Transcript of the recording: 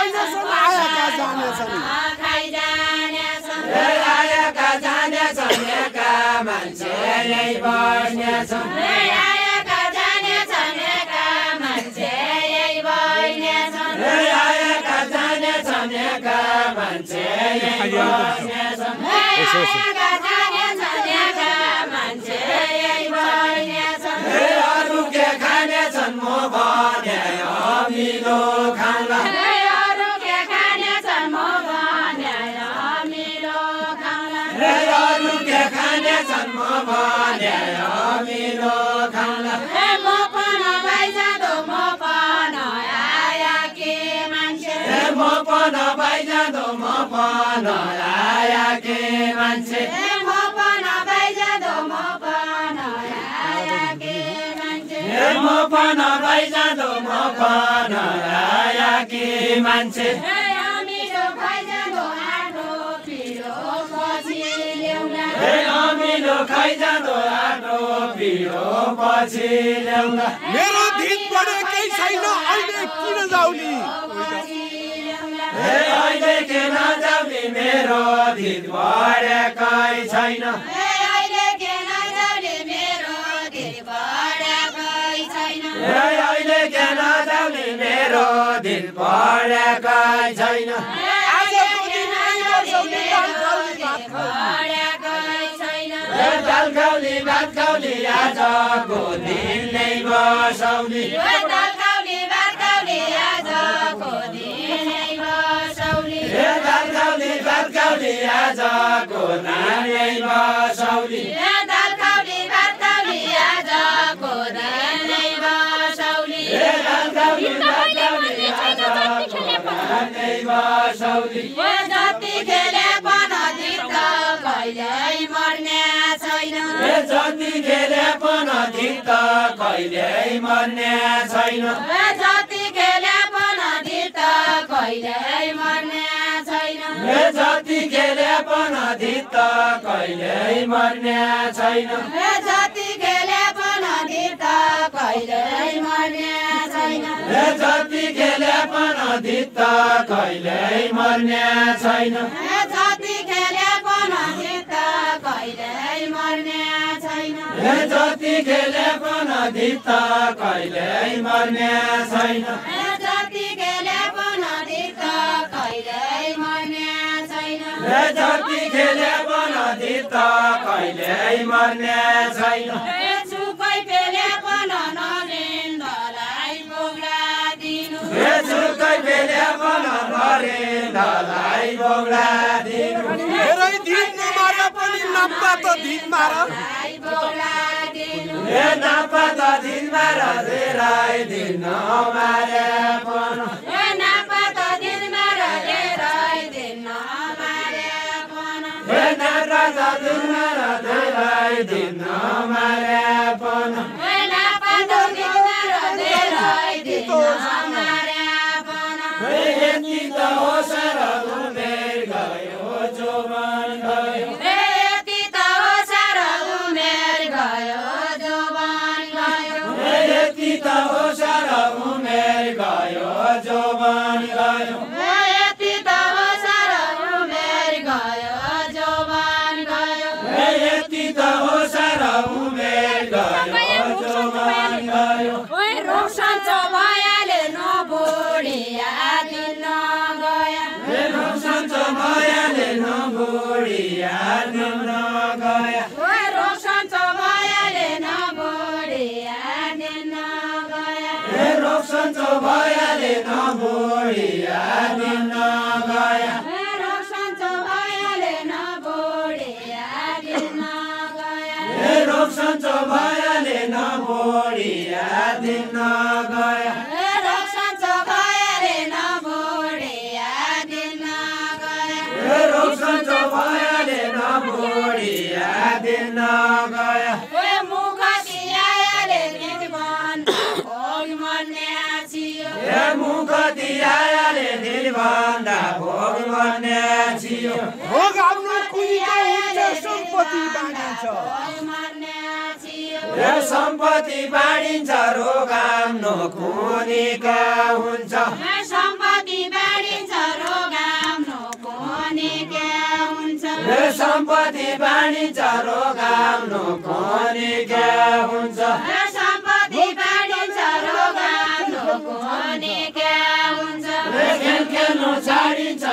छैनछन् आएका जानेछन् आएका जानेछन् एका मान्छे यही बस्नेछन् आएका जानेछन् एका मान्छे यही बस्नेछन् आएका जानेछन् एका मान्छे यही बस्नेछन् आएका जानेछन् एका मान्छे यही बस्नेछन् अरू के खानेछन् म भने अमिलो खाउँला अरू के खानेछन् म भने अमिलो खाउँला अरू के खानेछन् म भने अमिलो खाउँला म पनि भइजाँदो म पनि आएकी मान्छे म पन भइजाँदो म पन आएकी मान्छे म पनि भइजाँदो म पनि आएकी मान्छे म पन भइजाँदो म पन आएकी मान्छे अमिलो भइजाँदो आठो पिरो पछि ल्याउला अमिलो खाइजाँदो आठो पिरो पछि ल्याउँला मेरो धित बढेकै छैन अहिले किन जाउली अहिले के नजाउने मेरो धित बढेकै छैन अहिले के नजाउने मेरो धित बढेकै छैन अहिले के नजाउने मेरो धित बढेकै छैन दाल खाउली भात खाउली आजको दिन नै बसौली दाल खाउली भात खाउली आजको दिन नै बसौली दाल खाउली भात खाउली आजको नानै बसौली दाल खाउली भात खाउली आजको दिन नै बसौली दाल खाउली भात खाउली आजको नानै बसौली जति खेले पनि धित कहिल्यै मर्ने छैन जति खेले पनि धित कहिल्यै मर्ने छैन जति खेले पनि धित कहिल्यै मर्ने छैन जति खेले पनि धित कहिल्यै मर्ने छैन जति खेले पनि धित कहिल्यै मर्ने छैन जति खेले पनि धित कहिल्यै मर्ने छैन जति खेले पनि धित कहिल्यै मर्ने छैन जति खेले पनि धित कहिल्यै मर्ने छैन जति खेले पनि धित कहिल्यै मर्ने छैन जति खेले पनि धित कहिल्यै मर्ने छैन सुकै पेले पनि नरेन्द्रलाई बोग्ला दिनु सुकै बेले पनि नरेन्द्रलाई बोग्ला दिनु मेरै धित नमारे पनि नप्पा त धित मार बोग्ला दिनु नापा त दिन मार धेरै दिन मारे पनि नापा त दिनमा र धेरै दिन मारे पनि नापा त दिन मार धेरै दिन मारे पनि नापा त दिनमा र धेरै दिन मारे पनि यति त हो सर उमेर गयो जोवन गयो यति त हो साह्रो उमेर गयो जोवन गयो यति त हो सर उमेर गयो जोवन गयो यति त हो साह्रो उमेर गयो जोवन गयो यति त हो सर उमेर गयो जोवन गयो रोक्छ भयाले नबुढिया दिन गया सन्च भयाले नबुढिया दिन गया रोक्छ भयाले नबुढिया दिन गया सन्च भयाले नबुढिया दिन गया रोक्छ भयाले नबुढिया दिन गया सन्च भयाले नबुढिया दिन गया रोक्छ भयाले नबुढिया दिन गया सन्च भयाले नबुढिया दिन गया मुख दियाले निर्बन्ध भोग मर्ने छियो मुख दियाले निर्बन्ध भोग मर्ने छियो भोग आफ्नो कुहीको हुन्छ सम्पत्ति बाँडिन्छ सम्पत्ति बाँडिन्छ रोग आफ्नो कुनीका हुन्छ सम्पत्ति बाँडिन्छ रे सम्पत्ति बाँडिन्छ रोगाउनु कोनी के हुन्छ सम्पत्ति बाँडिन्छ रोगाउनु कोनी के हुन्छ खेल्नु छाडिन्छ